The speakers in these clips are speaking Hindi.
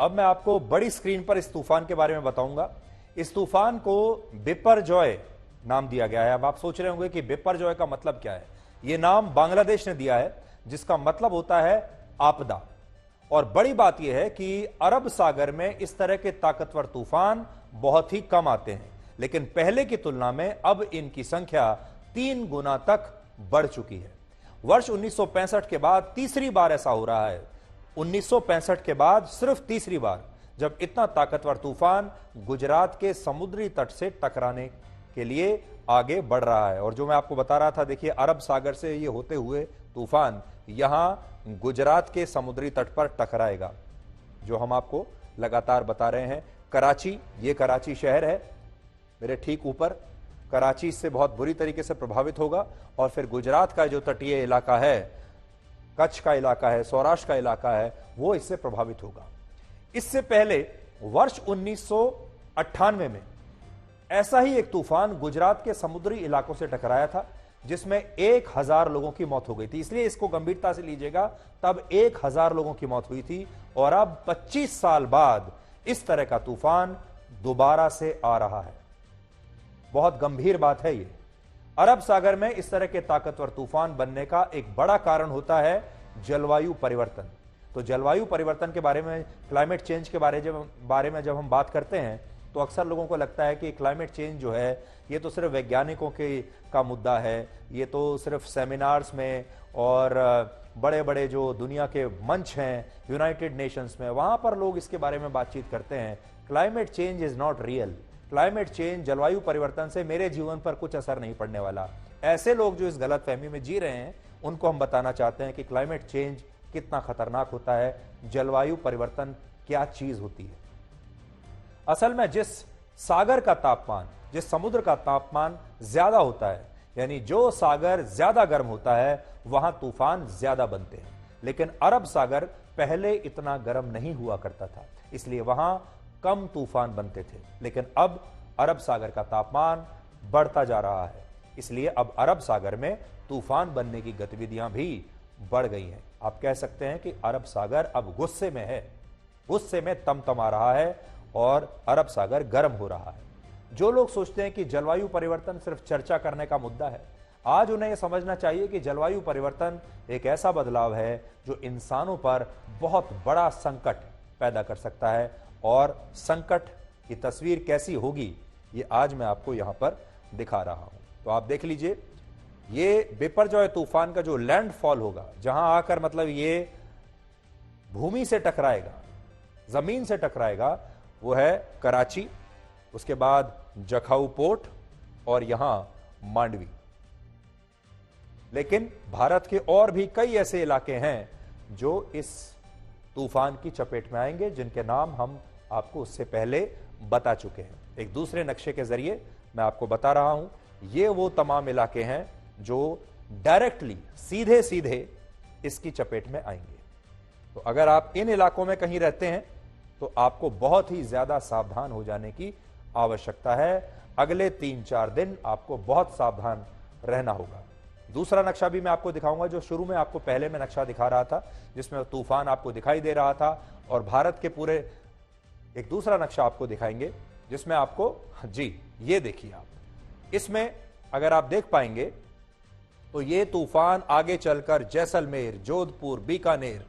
अब मैं आपको बड़ी स्क्रीन पर इस तूफान के बारे में बताऊंगा। इस तूफान को बिपरजॉय नाम दिया गया है। अब आप सोच रहे होंगे कि बिपरजॉय का मतलब क्या है। यह नाम बांग्लादेश ने दिया है, जिसका मतलब होता है आपदा। और बड़ी बात यह है कि अरब सागर में इस तरह के ताकतवर तूफान बहुत ही कम आते हैं, लेकिन पहले की तुलना में अब इनकी संख्या 3 गुना तक बढ़ चुकी है। वर्ष 1965 के बाद तीसरी बार ऐसा हो रहा है। 1965 के बाद सिर्फ तीसरी बार जब इतना ताकतवर तूफान गुजरात के समुद्री तट से टकराने के लिए आगे बढ़ रहा है। और जो मैं आपको बता रहा था, देखिए अरब सागर से ये होते हुए तूफान यहां गुजरात के समुद्री तट पर टकराएगा, जो हम आपको लगातार बता रहे हैं। कराची, ये कराची शहर है मेरे ठीक ऊपर, कराची इससे बहुत बुरी तरीके से प्रभावित होगा। और फिर गुजरात का जो तटीय इलाका है, कच्छ का इलाका है, सौराष्ट्र का इलाका है, वो इससे प्रभावित होगा। इससे पहले वर्ष 1998 में ऐसा ही एक तूफान गुजरात के समुद्री इलाकों से टकराया था, जिसमें 1000 लोगों की मौत हो गई थी। इसलिए इसको गंभीरता से लीजिएगा, तब 1000 लोगों की मौत हुई थी। और अब 25 साल बाद इस तरह का तूफान दोबारा से आ रहा है। बहुत गंभीर बात है ये। अरब सागर में इस तरह के ताकतवर तूफान बनने का एक बड़ा कारण होता है जलवायु परिवर्तन। तो जलवायु परिवर्तन के बारे में, क्लाइमेट चेंज के बारे में जब हम बात करते हैं, तो अक्सर लोगों को लगता है कि क्लाइमेट चेंज जो है ये तो सिर्फ वैज्ञानिकों का मुद्दा है, ये तो सिर्फ सेमिनार्स में और बड़े बड़े जो दुनिया के मंच हैं यूनाइटेड नेशंस में, वहां पर लोग इसके बारे में बातचीत करते हैं। Climate change is not real. Climate change, जलवायु परिवर्तन से मेरे जीवन पर कुछ असर नहीं पड़ने वाला। ऐसे लोग जो इस गलतफहमी में जी रहे हैं, उनको हम बताना चाहते हैं कि क्लाइमेट चेंज कितना खतरनाक होता है, जलवायु परिवर्तन क्या चीज होती है। असल में जिस सागर का तापमान, जिस समुद्र का तापमान ज्यादा होता है, यानी जो सागर ज्यादा गर्म होता है, वहां तूफान ज्यादा बनते हैं। लेकिन अरब सागर पहले इतना गर्म नहीं हुआ करता था, इसलिए वहां कम तूफान बनते थे। लेकिन अब अरब सागर का तापमान बढ़ता जा रहा है, इसलिए अब अरब सागर में तूफान बनने की गतिविधियां भी बढ़ गई हैं। आप कह सकते हैं कि अरब सागर अब गुस्से में है, गुस्से में तमतमा रहा है और अरब सागर गर्म हो रहा है। जो लोग सोचते हैं कि जलवायु परिवर्तन सिर्फ चर्चा करने का मुद्दा है, आज उन्हें यह समझना चाहिए कि जलवायु परिवर्तन एक ऐसा बदलाव है जो इंसानों पर बहुत बड़ा संकट पैदा कर सकता है। और संकट की तस्वीर कैसी होगी, ये आज मैं आपको यहां पर दिखा रहा हूं। तो आप देख लीजिए, ये बिपरजॉय तूफान का जो लैंडफॉल होगा, जहां आकर मतलब ये भूमि से टकराएगा, जमीन से टकराएगा, वो है कराची, उसके बाद जखाऊ पोर्ट और यहां मांडवी। लेकिन भारत के और भी कई ऐसे इलाके हैं जो इस तूफान की चपेट में आएंगे, जिनके नाम हम आपको उससे पहले बता चुके हैं। एक दूसरे नक्शे के जरिए मैं आपको बता रहा हूं, ये वो तमाम इलाके हैं जो डायरेक्टली, सीधे सीधे इसकी चपेट में आएंगे। तो अगर आप इन इलाकों में कहीं रहते हैं तो आपको बहुत ही ज्यादा सावधान हो जाने की आवश्यकता है। अगले 3-4 दिन आपको बहुत सावधान रहना होगा। दूसरा नक्शा भी मैं आपको दिखाऊंगा, जो शुरू में आपको पहले में नक्शा दिखा रहा था, जिसमें तूफान आपको दिखाई दे रहा था। और भारत के पूरे एक दूसरा नक्शा आपको दिखाएंगे, जिसमें आपको, जी ये देखिए आप, इसमें अगर आप देख पाएंगे तो ये तूफान आगे चलकर जैसलमेर, जोधपुर, बीकानेर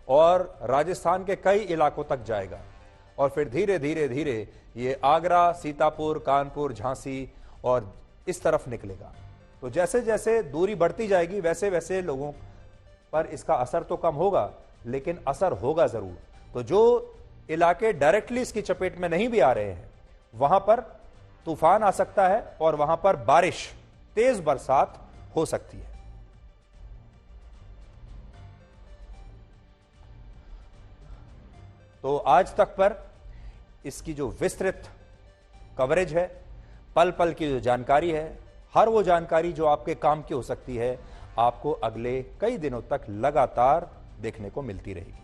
और राजस्थान के कई इलाकों तक जाएगा। और फिर धीरे धीरे धीरे ये आगरा, सीतापुर, कानपुर, झांसी और इस तरफ निकलेगा। तो जैसे जैसे दूरी बढ़ती जाएगी, वैसे वैसे लोगों पर इसका असर तो कम होगा, लेकिन असर होगा जरूर। तो जो इलाके डायरेक्टली इसकी चपेट में नहीं भी आ रहे हैं, वहां पर तूफान आ सकता है और वहां पर बारिश, तेज बरसात हो सकती है। तो आज तक पर इसकी जो विस्तृत कवरेज है, पल पल की जो जानकारी है, हर वो जानकारी जो आपके काम की हो सकती है, आपको अगले कई दिनों तक लगातार देखने को मिलती रहेगी।